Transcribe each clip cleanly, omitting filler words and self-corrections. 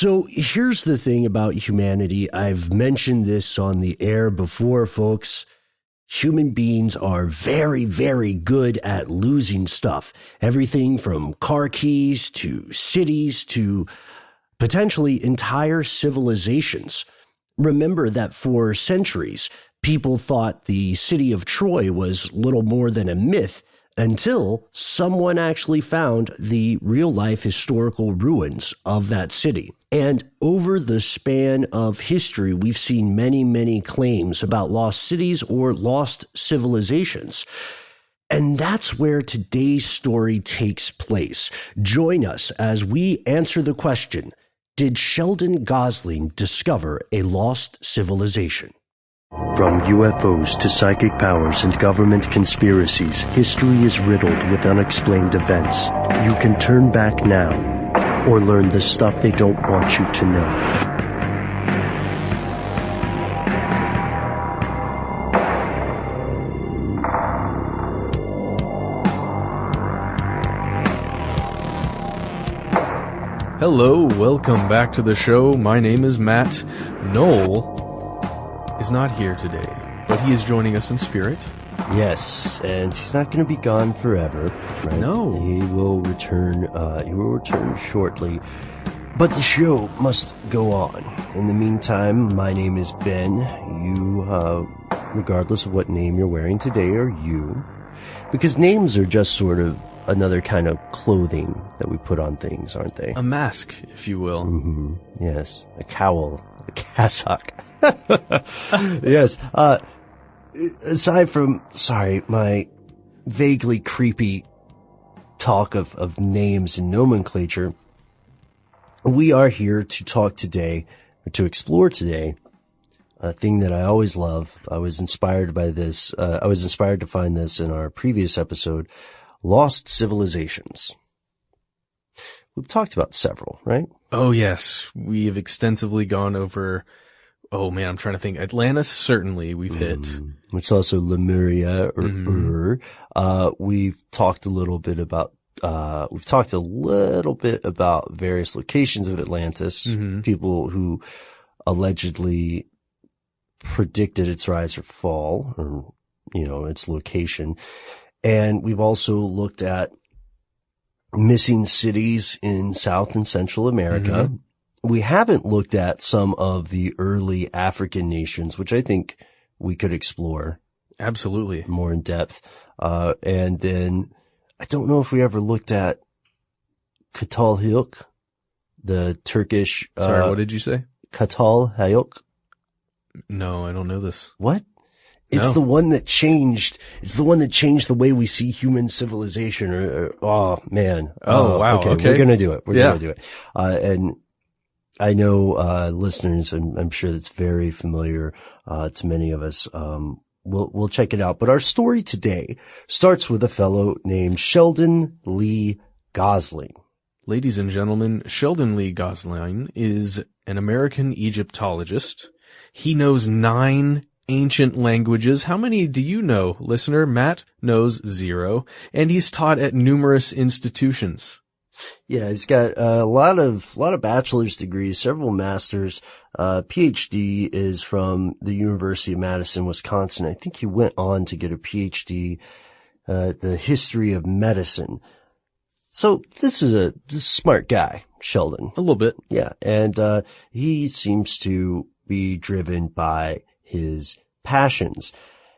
So here's the thing about humanity. I've mentioned this on the air before, folks. Human beings are very, very good at losing stuff. Everything from car keys to cities to potentially entire civilizations. Remember that for centuries, people thought the city of Troy was little more than a myth until someone actually found the real-life historical ruins of that city. And over the span of history, we've seen many, many claims about lost cities or lost civilizations. And that's where today's story takes place. Join us as we answer the question, did Sheldon Gosling discover a lost civilization? From UFOs to psychic powers and government conspiracies, history is riddled with unexplained events. You can turn back now or learn the stuff they don't want you to know. Hello, welcome back to the show. My name is Matt. Noel is not here today, but he is joining us in spirit. Yes, and he's not going to be gone forever, right? No. He will return shortly. But the show must go on. In the meantime, my name is Ben. You, regardless of what name you're wearing today, are you. Because names are just sort of another kind of clothing that we put on things, aren't they? A mask, if you will. Mm-hmm. Yes. A cowl. A cassock. Yes. Aside from, my vaguely creepy talk of names and nomenclature, we are here to talk today, or to explore today, a thing that I always love. I was inspired by this. I was inspired to find this in our previous episode, Lost Civilizations. We've talked about several, right? Oh, yes. We have extensively gone over, oh man, I'm trying to think. Atlantis, certainly, we've hit. Which is also Lemuria or Ur. We've talked a little bit about various locations of Atlantis, people who allegedly predicted its rise or fall, or, its location. And we've also looked at missing cities in South and Central America. We haven't looked at some of the early African nations, which I think we could explore. Absolutely. More in depth. And then I don't know if we ever looked at Çatalhöyük, the Turkish. Sorry, what did you say? Çatalhöyük. No, I don't know this. What? It's the one that changed. It's the one that changed the way we see human civilization. Oh man. Oh wow. Okay. We're gonna do it. We're gonna do it. And I know listeners, and I'm sure that's very familiar to many of us. We'll check it out. But our story today starts with a fellow named Sheldon Lee Gosling. Ladies and gentlemen, Sheldon Lee Gosline is an American Egyptologist. He knows 9 ancient languages. How many do you know, listener? Matt knows 0, and he's taught at numerous institutions. Yeah, he's got a lot of bachelor's degrees, several masters. PhD is from the University of Madison, Wisconsin. I think he went on to get a PhD, the history of medicine. So this is a smart guy, Sheldon. A little bit. Yeah, and he seems to be driven by his passions.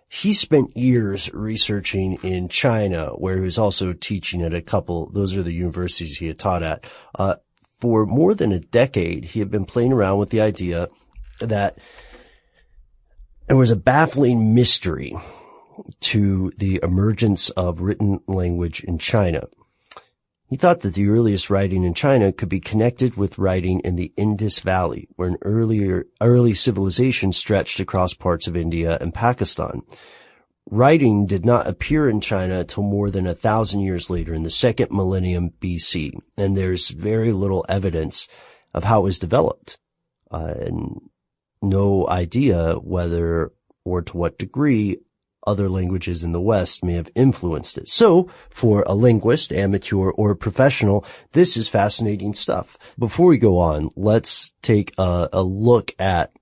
He spent years researching in China, where he was also teaching at those are the universities he had taught at. For more than a decade, he had been playing around with the idea that there was a baffling mystery to the emergence of written language in China. He thought that the earliest writing in China could be connected with writing in the Indus Valley, where an early civilization stretched across parts of India and Pakistan. Writing did not appear in China till more than 1,000 years later, in the 2nd millennium BC, and there's very little evidence of how it was developed, and no idea whether or to what degree other languages in the West may have influenced it. So, for a linguist, amateur or professional, this is fascinating stuff. Before we go on, let's take a look at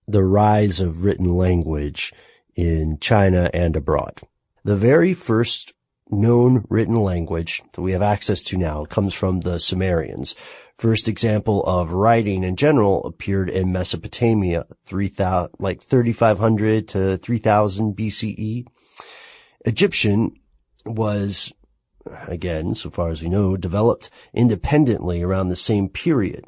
the rise of written language in China and abroad. The very first known written language that we have access to now comes from the Sumerians. First example of writing in general appeared in Mesopotamia, 3,500 to 3000 BCE. Egyptian was, again, so far as we know, developed independently around the same period.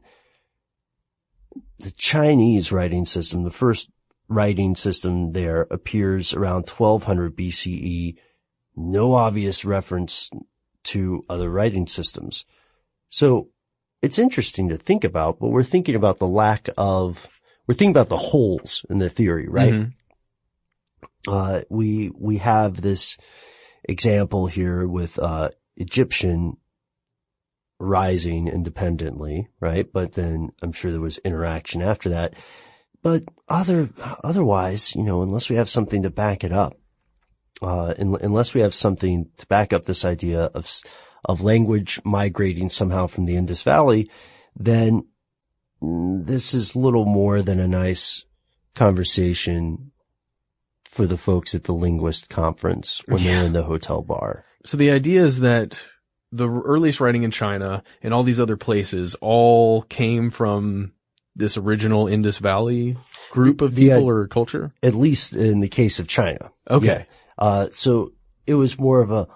The Chinese writing system, the first writing system there, appears around 1200 BCE. No obvious reference to other writing systems. So it's interesting to think about, but we're thinking about the holes in the theory, right? Mm-hmm. We have this example here with, Egyptian rising independently, right? But then I'm sure there was interaction after that. But otherwise, unless we have something to back it up, unless we have something to back up this idea of language migrating somehow from the Indus Valley, then this is little more than a nice conversation for the folks at the linguist conference when they're in the hotel bar. So the idea is that the earliest writing in China and all these other places all came from this original Indus Valley group of people or culture? At least in the case of China. Okay. Yeah. So it was more of a,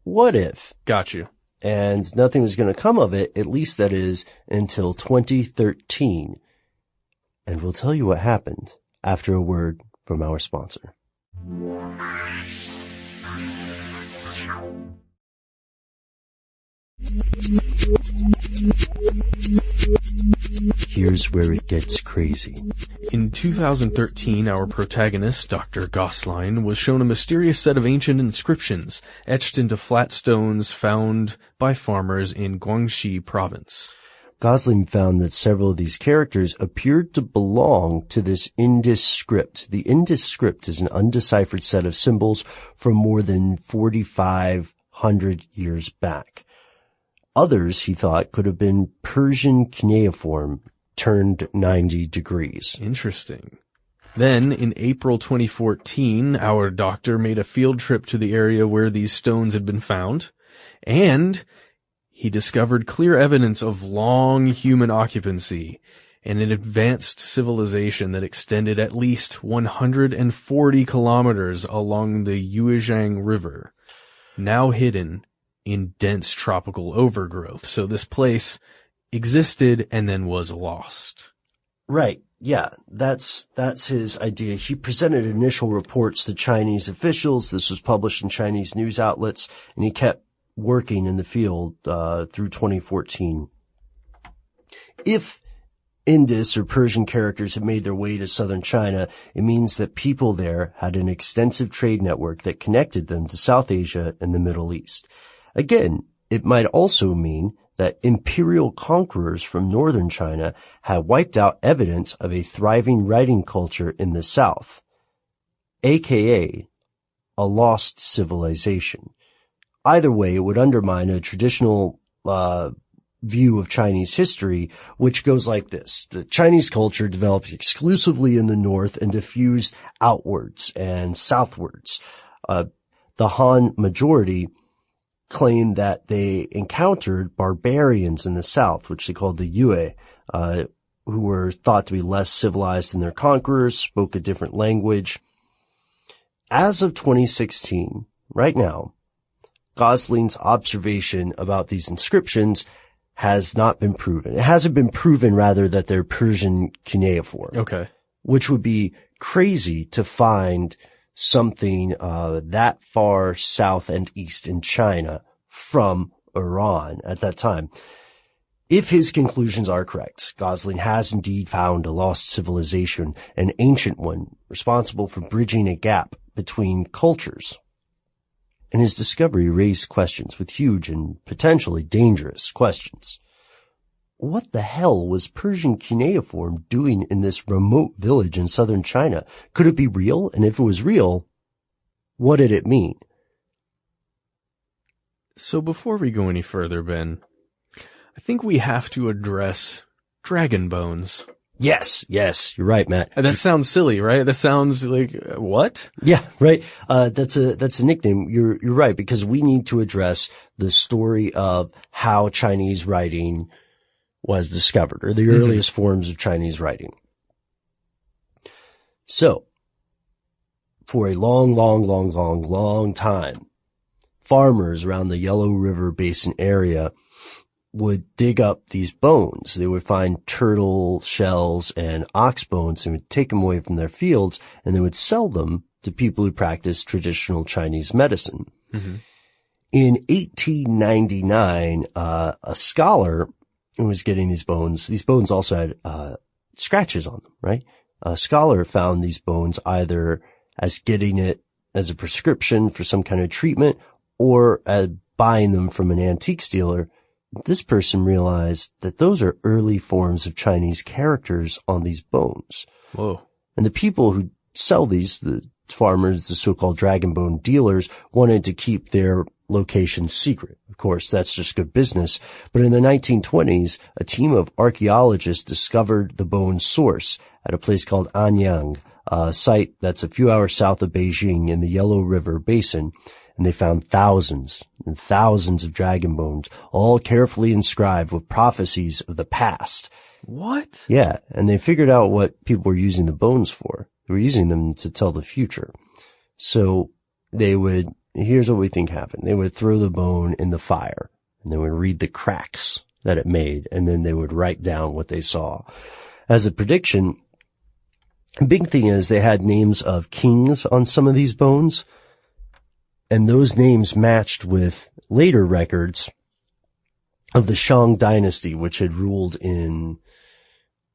what if? Got you. And nothing was going to come of it, at least that is until 2013. And we'll tell you what happened after a word from our sponsor. Here's where it gets crazy. In 2013, our protagonist, Dr. Gosline, was shown a mysterious set of ancient inscriptions etched into flat stones found by farmers in Guangxi province. Gosling found that several of these characters appeared to belong to this Indus script. The Indus script is an undeciphered set of symbols from more than 4,500 years back. Others, he thought, could have been Persian cuneiform turned 90 degrees. Interesting. Then, in April 2014, our doctor made a field trip to the area where these stones had been found, and he discovered clear evidence of long human occupancy and an advanced civilization that extended at least 140 kilometers along the Yuezhang River, now hidden in dense tropical overgrowth. So this place existed and then was lost. Right. Yeah. That's his idea. He presented initial reports to Chinese officials. This was published in Chinese news outlets, and he kept working in the field, through 2014. If Indus or Persian characters had made their way to southern China, it means that people there had an extensive trade network that connected them to South Asia and the Middle East. Again, it might also mean that imperial conquerors from northern China had wiped out evidence of a thriving writing culture in the south, aka a lost civilization. Either way, it would undermine a traditional view of Chinese history, which goes like this. The Chinese culture developed exclusively in the north and diffused outwards and southwards. The Han majority claimed that they encountered barbarians in the south, which they called the Yue, who were thought to be less civilized than their conquerors, spoke a different language. As of 2016, right now, Gosling's observation about these inscriptions has not been proven. It hasn't been proven, rather, that they're Persian cuneiform. Okay. Which would be crazy to find something that far south and east in China from Iran at that time. If his conclusions are correct, Gosling has indeed found a lost civilization, an ancient one, responsible for bridging a gap between cultures. And his discovery raised questions, with huge and potentially dangerous questions. What the hell was Persian cuneiform doing in this remote village in southern China? Could it be real? And if it was real, What did it mean? So before we go any further, Ben, I think we have to address dragon bones. Yes, you're right, Matt. That sounds silly, right? That sounds like, what? Yeah, right. That's a nickname. You're right, because we need to address the story of how Chinese writing was discovered, or the earliest forms of Chinese writing. So, for a long time, farmers around the Yellow River Basin area would dig up these bones. They would find turtle shells and ox bones and would take them away from their fields, and they would sell them to people who practiced traditional Chinese medicine. Mm-hmm. In 1899, a scholar who was getting these bones also had scratches on them, right? A scholar found these bones either as getting it as a prescription for some kind of treatment or buying them from an antique dealer. This person realized that those are early forms of Chinese characters on these bones. Whoa. And the people who sell these, the farmers, the so-called dragon bone dealers, wanted to keep their location secret. Of course, that's just good business. But in the 1920s, a team of archaeologists discovered the bone's source at a place called Anyang, a site that's a few hours south of Beijing in the Yellow River Basin. And they found thousands and thousands of dragon bones, all carefully inscribed with prophecies of the past. What? Yeah, and they figured out what people were using the bones for. They were using them to tell the future. So here's what we think happened. They would throw the bone in the fire, and they would read the cracks that it made, and then they would write down what they saw. As a prediction, the big thing is they had names of kings on some of these bones, and those names matched with later records of the Shang dynasty, which had ruled in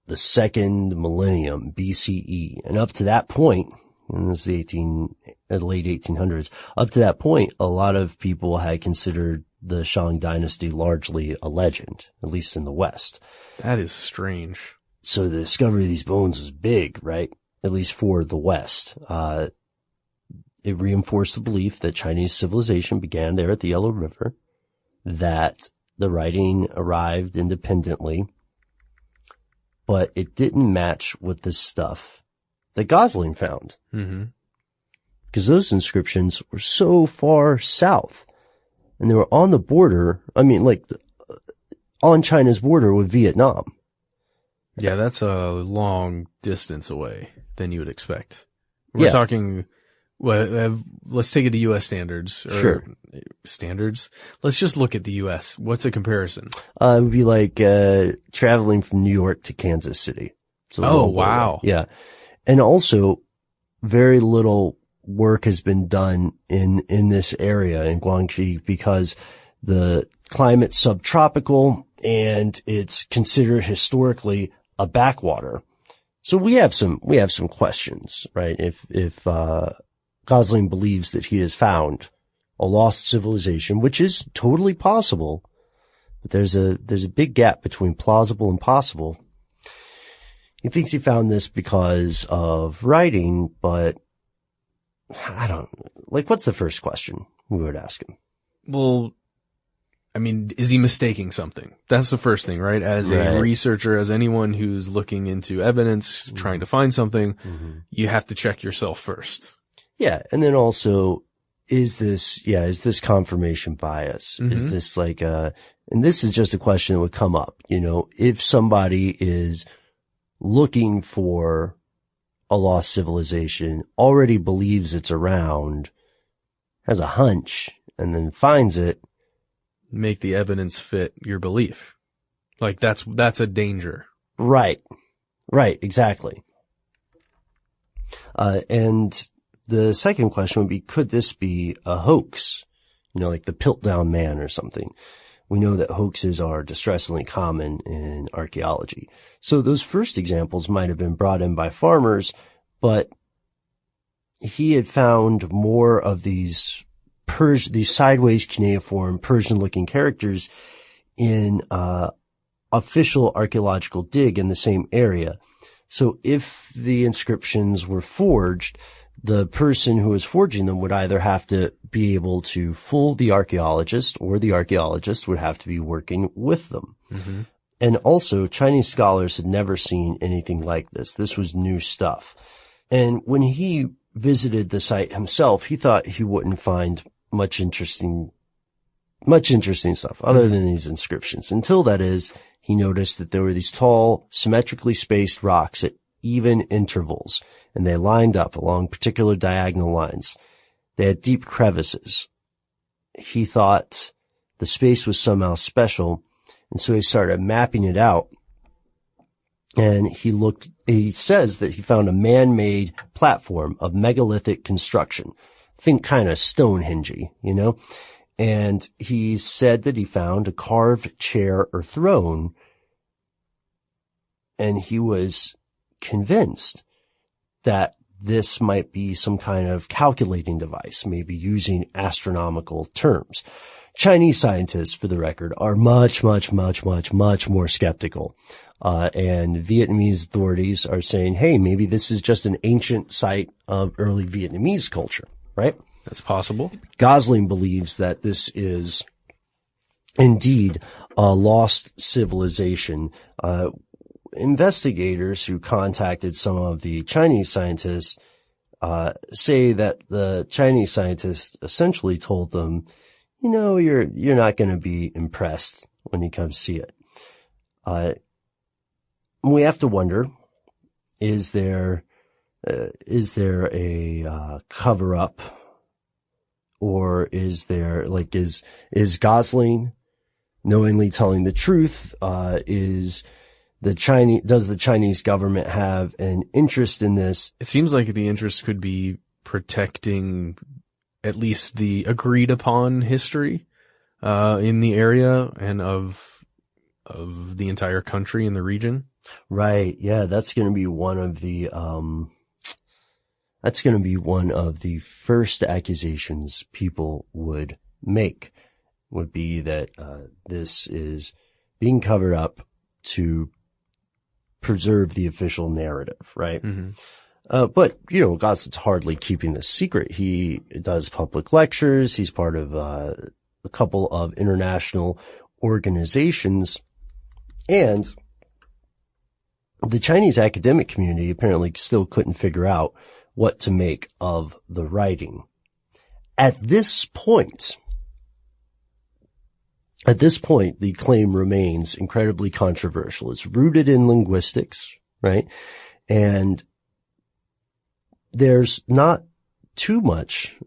the second millennium BCE. And up to that point, and this is the late 1800s, up to that point, a lot of people had considered the Shang dynasty largely a legend, at least in the West. That is strange. So the discovery of these bones was big, right? At least for the West. It reinforced the belief that Chinese civilization began there at the Yellow River, that the writing arrived independently, but it didn't match with the stuff that Gosling found. Mm-hmm. Because those inscriptions were so far south, and they were on the border, on China's border with Vietnam. Yeah, that's a long distance away than you would expect. We're talking... Well, let's take it to U.S. standards. Sure. Standards? Let's just look at the U.S. What's a comparison? It would be like traveling from New York to Kansas City. Oh, wow. Yeah. And also, very little work has been done in this area in Guangxi because the climate's subtropical and it's considered historically a backwater. So we have some questions, right? If Gosling believes that he has found a lost civilization, which is totally possible, but there's a big gap between plausible and possible. He thinks he found this because of writing, but what's the first question we would ask him? Well, is he mistaking something? That's the first thing, right? As a researcher, as anyone who's looking into evidence, trying to find something, you have to check yourself first. Yeah. And then also, is this confirmation bias? Mm-hmm. Is this and this is just a question that would come up, if somebody is looking for a lost civilization, already believes it's around, has a hunch, and then finds it. Make the evidence fit your belief. That's a danger. Right. Exactly. And the second question would be, could this be a hoax? Like the Piltdown Man or something. We know that hoaxes are distressingly common in archaeology. So those first examples might have been brought in by farmers, but he had found more of these sideways cuneiform Persian-looking characters in official archaeological dig in the same area. So if the inscriptions were forged, the person who was forging them would either have to be able to fool the archaeologist, or the archaeologist would have to be working with them. Mm-hmm. And also, Chinese scholars had never seen anything like this. This was new stuff. And when he visited the site himself, he thought he wouldn't find much interesting stuff other than these inscriptions. Until, that is, he noticed that there were these tall, symmetrically spaced rocks at even intervals, and they lined up along particular diagonal lines. They had deep crevices. He thought the space was somehow special, and so he started mapping it out. And he says that he found a man-made platform of megalithic construction. Think kind of Stonehenge, you know? And he said that he found a carved chair or throne, and he was convinced that this might be some kind of calculating device, maybe using astronomical terms. Chinese scientists, for the record, are much more skeptical. And Vietnamese authorities are saying, hey, maybe this is just an ancient site of early Vietnamese culture, right? That's possible. Gosling believes that this is indeed a lost civilization. Investigators who contacted some of the Chinese scientists say that the Chinese scientists essentially told them, you know, you're not going to be impressed when you come see it. We have to wonder, is there a cover up, or is there, like, is Gosling knowingly telling the truth? Does the Chinese government have an interest in this? It seems like the interest could be protecting at least the agreed upon history in the area and of the entire country and the region. Right. Yeah, that's going to be one of the first accusations people would make, would be that this is being covered up to preserve the official narrative, right? Mm-hmm. But, you know, Gosling's hardly keeping this secret. He does public lectures. He's part of a couple of international organizations, and the Chinese academic community apparently still couldn't figure out what to make of the writing. At this point, the claim remains incredibly controversial. It's rooted in linguistics, right? And there's not too much,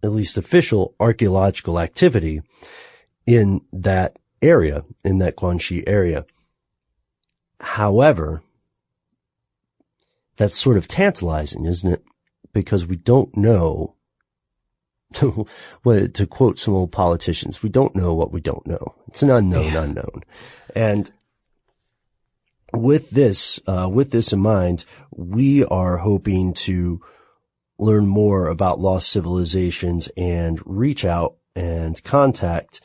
at least official, archaeological activity in that area, in that Guangxi area. However, that's sort of tantalizing, isn't it? Because we don't know, to quote some old politicians, we don't know what we don't know. It's an unknown unknown. And with this in mind, we are hoping to learn more about lost civilizations and reach out and contact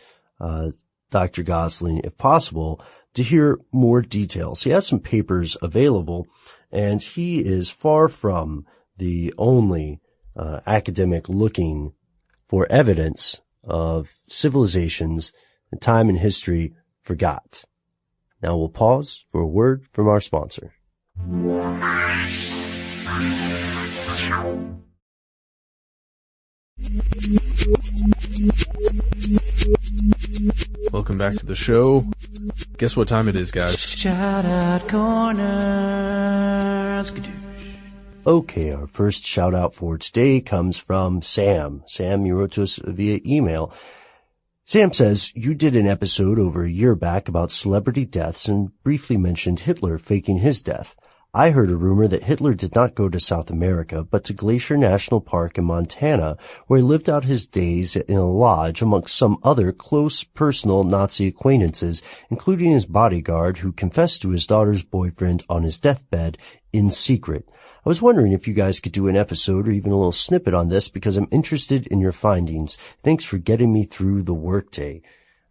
Dr. Gosling, if possible, to hear more details. He has some papers available, and he is far from the only academic looking for evidence of civilizations that time and history forgot. Now we'll pause for a word from our sponsor. Welcome back to the show. Guess what time it is, guys? Shout out corner. Okay, our first shout out for today comes from Sam. Sam, you wrote to us via email. Sam says, you did an episode over a year back about celebrity deaths and briefly mentioned Hitler faking his death. I heard a rumor that Hitler did not go to South America, but to Glacier National Park in Montana, where he lived out his days in a lodge amongst some other close personal Nazi acquaintances, including his bodyguard, who confessed to his daughter's boyfriend on his deathbed in secret. I was wondering if you guys could do an episode or even a little snippet on this, because I'm interested in your findings. Thanks for getting me through the workday.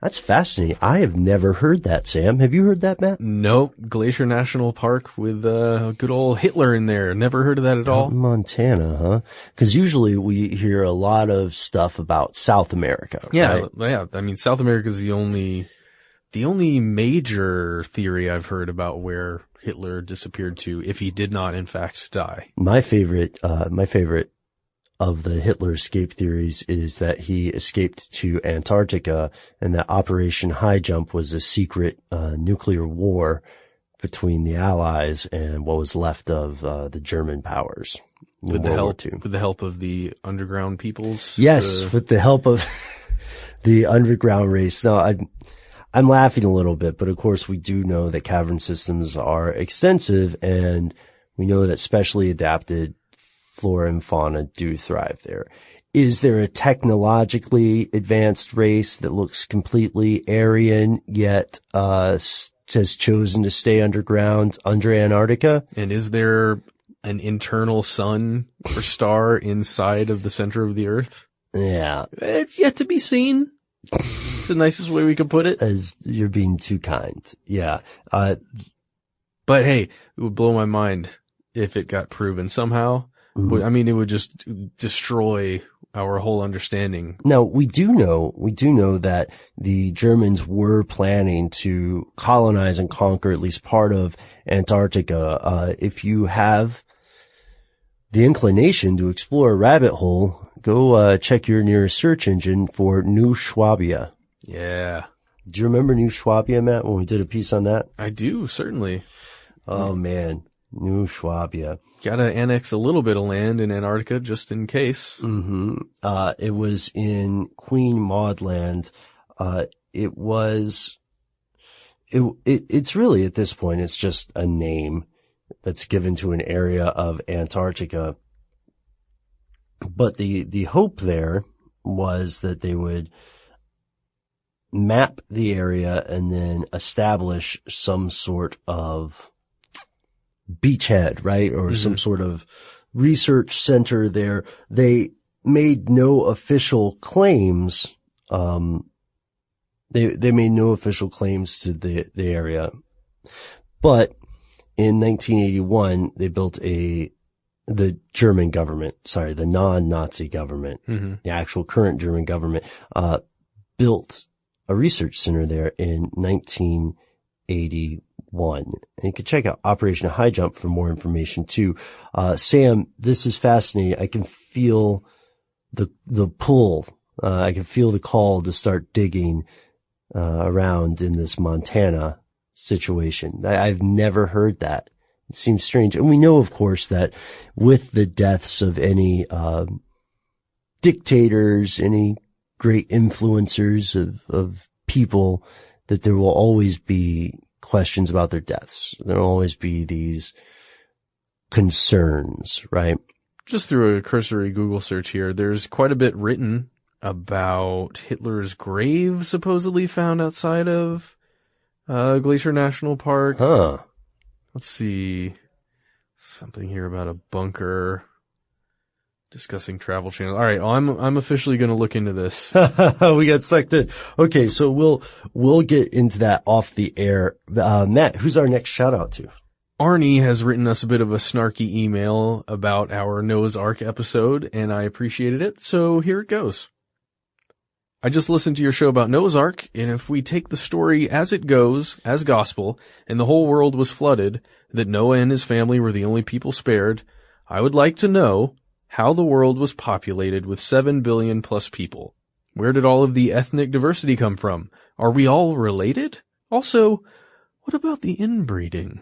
That's fascinating. I have never heard that, Sam. Have you heard that, Matt? Nope. Glacier National Park with good old Hitler in there. Never heard of that at all. Montana, huh? Because usually we hear a lot of stuff about South America. Yeah, right? yeah. I mean, South America is the only major theory I've heard about where Hitler disappeared to, if he did not in fact die. My favorite of the Hitler escape theories is that he escaped to Antarctica and that Operation High Jump was a secret nuclear war between the Allies and what was left of the German powers. With the help of the underground peoples? Yes, with the help of the underground race. No, I'm laughing a little bit, but of course we do know that cavern systems are extensive, and we know that specially adapted flora and fauna do thrive there. Is there a technologically advanced race that looks completely Aryan yet has chosen to stay underground under Antarctica? And is there an internal sun or star inside of the center of the Earth? Yeah. It's yet to be seen. It's the nicest way we could put it. As you're being too kind. Yeah. But hey, it would blow my mind if it got proven somehow. Mm-hmm. I mean, it would just destroy our whole understanding. Now, we do know that the Germans were planning to colonize and conquer at least part of Antarctica. If you have the inclination to explore a rabbit hole, go check your nearest search engine for New Swabia. Yeah. Do you remember New Swabia, Matt, when we did a piece on that? I do, certainly. Oh, man. New Swabia. Gotta annex a little bit of land in Antarctica just in case. Mm-hmm. It was in Queen Maud Land. It's really at this point, it's just a name that's given to an area of Antarctica. But the hope there was that they would map the area and then establish some sort of beachhead, right? Or some sort of research center there. They made no official claims. They made no official claims to the area. But in 1981, they built the German government, the non-Nazi government, the actual current German government, built a research center there in 1981. And you can check out Operation High Jump for more information too. Sam, this is fascinating. I can feel the pull. I can feel the call to start digging, around in this Montana situation. I've never heard that. It seems strange. And we know, of course, that with the deaths of any, dictators, any great influencers of people, that there will always be questions about their deaths. There will always be these concerns, right? Just through a cursory Google search here, there's quite a bit written about Hitler's grave supposedly found outside of Glacier National Park. Huh. Let's see. Something here about a bunker. Discussing travel channels. All right, well, I'm officially going to look into this. We got sucked in. Okay, so we'll get into that off the air. Matt, who's our next shout out to? Arnie has written us a bit of a snarky email about our Noah's Ark episode, and I appreciated it, so here it goes. I just listened to your show about Noah's Ark, and if we take the story as it goes, as gospel, and the whole world was flooded, that Noah and his family were the only people spared, I would like to know how the world was populated with 7 billion plus people. Where did all of the ethnic diversity come from? Are we all related? Also, what about the inbreeding?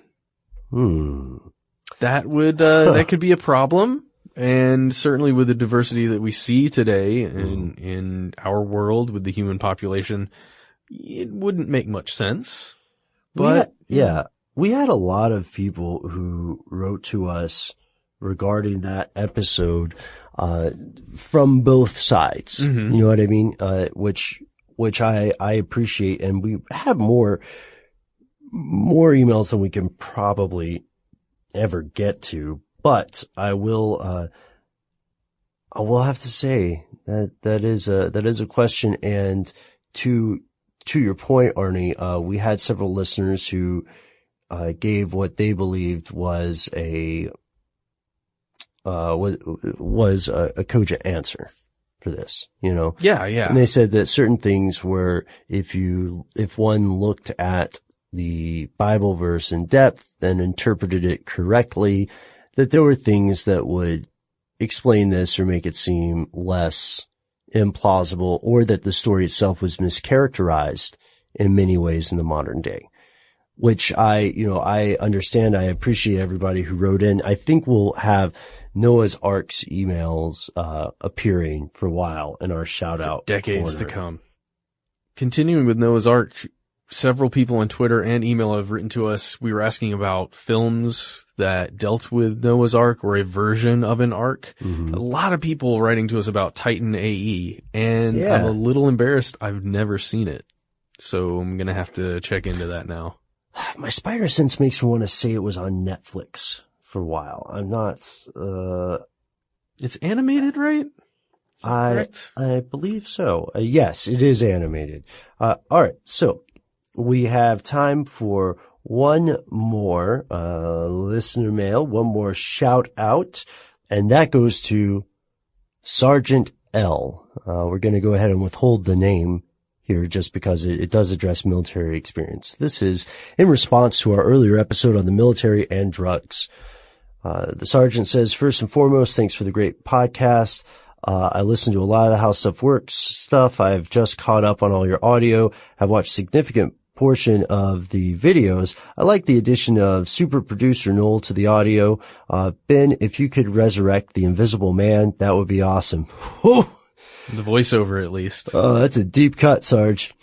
That could be a problem. And certainly with the diversity that we see today in our world with the human population, it wouldn't make much sense. But we had a lot of people who wrote to us regarding that episode, from both sides. You know what I mean? Which I appreciate. And we have more emails than we can probably ever get to. But I will have to say that is a question. And to to your point, Arnie, we had several listeners who gave what they believed was a cogent answer for this, you know? Yeah. And they said that certain things were, if one looked at the Bible verse in depth and interpreted it correctly, that there were things that would explain this or make it seem less implausible, or that the story itself was mischaracterized in many ways in the modern day. Which I understand. I appreciate everybody who wrote in. I think we'll have Noah's Ark's emails appearing for a while in our shout out decades corner. to come. Continuing with Noah's Ark, several people on Twitter and email have written to us. We were asking about films that dealt with Noah's Ark or a version of an Ark. Mm-hmm. A lot of people writing to us about Titan AE, and Yeah. I'm a little embarrassed. I've never seen it, so I'm gonna have to check into that now. My spider sense makes me want to say it was on Netflix for a while. I'm not, It's animated, right? Is that correct? I believe so. Yes, it is animated. All right. So we have time for one more, listener mail, one more shout out, and that goes to Sergeant L. We're going to go ahead and withhold the name here just because it does address military experience. This is in response to our earlier episode on the military and drugs. The sergeant says, first and foremost, thanks for the great podcast. I listen to a lot of the How Stuff Works stuff. I've just caught up on all your audio. I've watched significant portion of the videos. I like the addition of super producer Noel to the audio. Ben, if you could resurrect the Invisible Man, that would be awesome. Whew. The voiceover, at least. Oh, that's a deep cut, Sarge.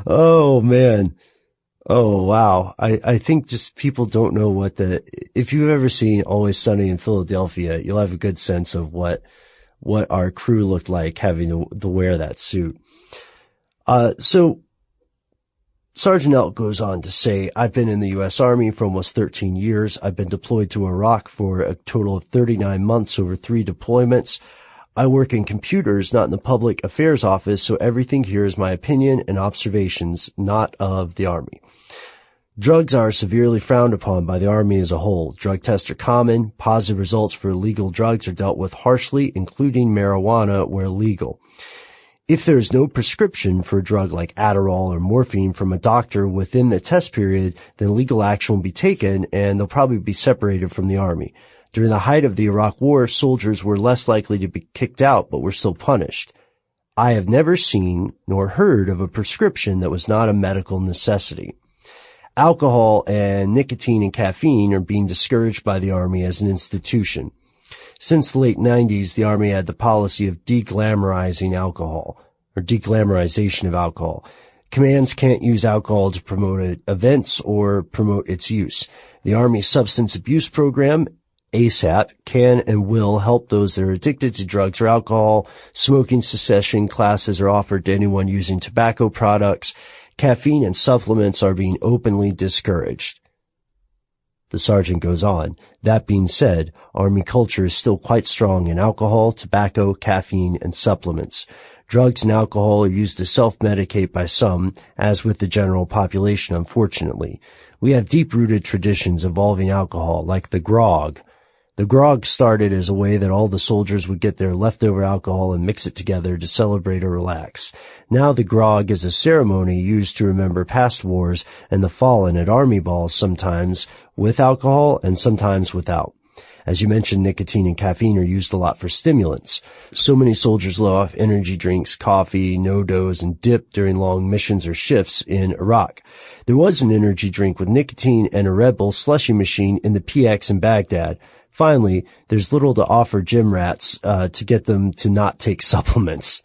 Oh, man. Oh, wow. I think just people don't know if you've ever seen Always Sunny in Philadelphia, you'll have a good sense of what our crew looked like having to wear that suit. So Sergeant Elk goes on to say, I've been in the U.S. Army for almost 13 years. I've been deployed to Iraq for a total of 39 months over 3 deployments. I work in computers, not in the public affairs office, so everything here is my opinion and observations, not of the Army. Drugs are severely frowned upon by the Army as a whole. Drug tests are common. Positive results for illegal drugs are dealt with harshly, including marijuana where legal. If there is no prescription for a drug like Adderall or morphine from a doctor within the test period, then legal action will be taken and they'll probably be separated from the Army. During the height of the Iraq War, soldiers were less likely to be kicked out, but were still punished. I have never seen nor heard of a prescription that was not a medical necessity. Alcohol and nicotine and caffeine are being discouraged by the Army as an institution. Since the late 90s, the Army had the policy of deglamorizing alcohol, or deglamorization of alcohol. Commands can't use alcohol to promote events or promote its use. The Army Substance Abuse Program, ASAP, can and will help those that are addicted to drugs or alcohol. Smoking cessation classes are offered to anyone using tobacco products. Caffeine and supplements are being openly discouraged. The sergeant goes on, that being said, Army culture is still quite strong in alcohol, tobacco, caffeine, and supplements. Drugs and alcohol are used to self-medicate by some, as with the general population, unfortunately. We have deep-rooted traditions involving alcohol, like the grog. The grog started as a way that all the soldiers would get their leftover alcohol and mix it together to celebrate or relax. Now the grog is a ceremony used to remember past wars and the fallen at army balls, sometimes with alcohol and sometimes without. As you mentioned, nicotine and caffeine are used a lot for stimulants. So many soldiers let off energy drinks, coffee, no-dos, and dip during long missions or shifts in Iraq. There was an energy drink with nicotine and a Red Bull slushy machine in the PX in Baghdad. Finally, there's little to offer gym rats to get them to not take supplements.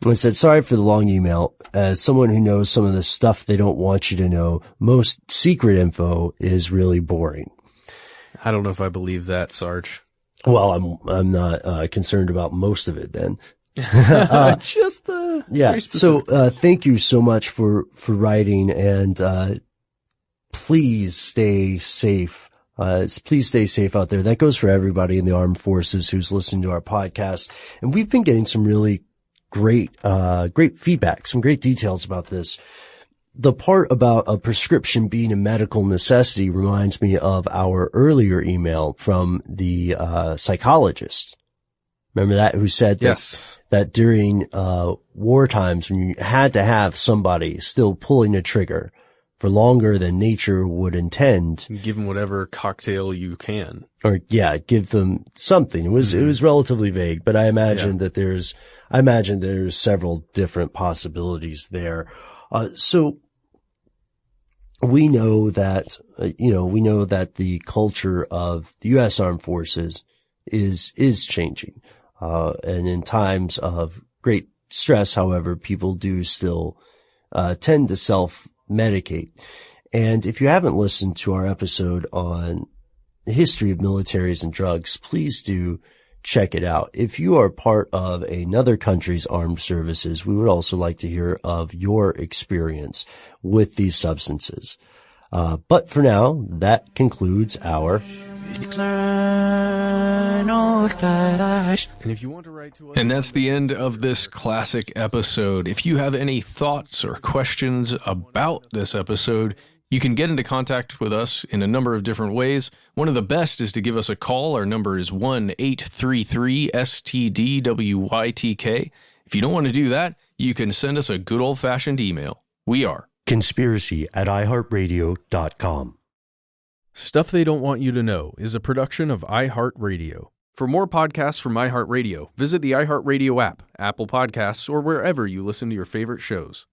I said, sorry for the long email. As someone who knows some of the stuff they don't want you to know, most secret info is really boring. I don't know if I believe that, Sarge. Well, I'm not concerned about most of it then. Just the yeah. So thank you so much for writing, and please stay safe. Please stay safe out there. That goes for everybody in the armed forces who's listening to our podcast. And we've been getting some really great feedback, some great details about this. The part about a prescription being a medical necessity reminds me of our earlier email from the psychologist. Remember that, who said that, Yes. that during war times, when you had to have somebody still pulling a trigger for longer than nature would intend, Give them whatever cocktail you can. or give them something. It was relatively vague, but I imagine that there's several different possibilities there. So we know that the culture of the U.S. Armed Forces is changing. And in times of great stress, however, people do still tend to self-medicate. And if you haven't listened to our episode on the history of militaries and drugs, please do check it out. If you are part of another country's armed services, we would also like to hear of your experience with these substances. But for now, that concludes our... And if you want to write to us... And that's the end of this classic episode. If you have any thoughts or questions about this episode, you can get into contact with us in a number of different ways. One of the best is to give us a call. Our number is 1-833-STDWYTK. If you don't want to do that, you can send us a good old-fashioned email. We are conspiracy@iHeartRadio.com. Stuff They Don't Want You to Know is a production of iHeartRadio. For more podcasts from iHeartRadio, visit the iHeartRadio app, Apple Podcasts, or wherever you listen to your favorite shows.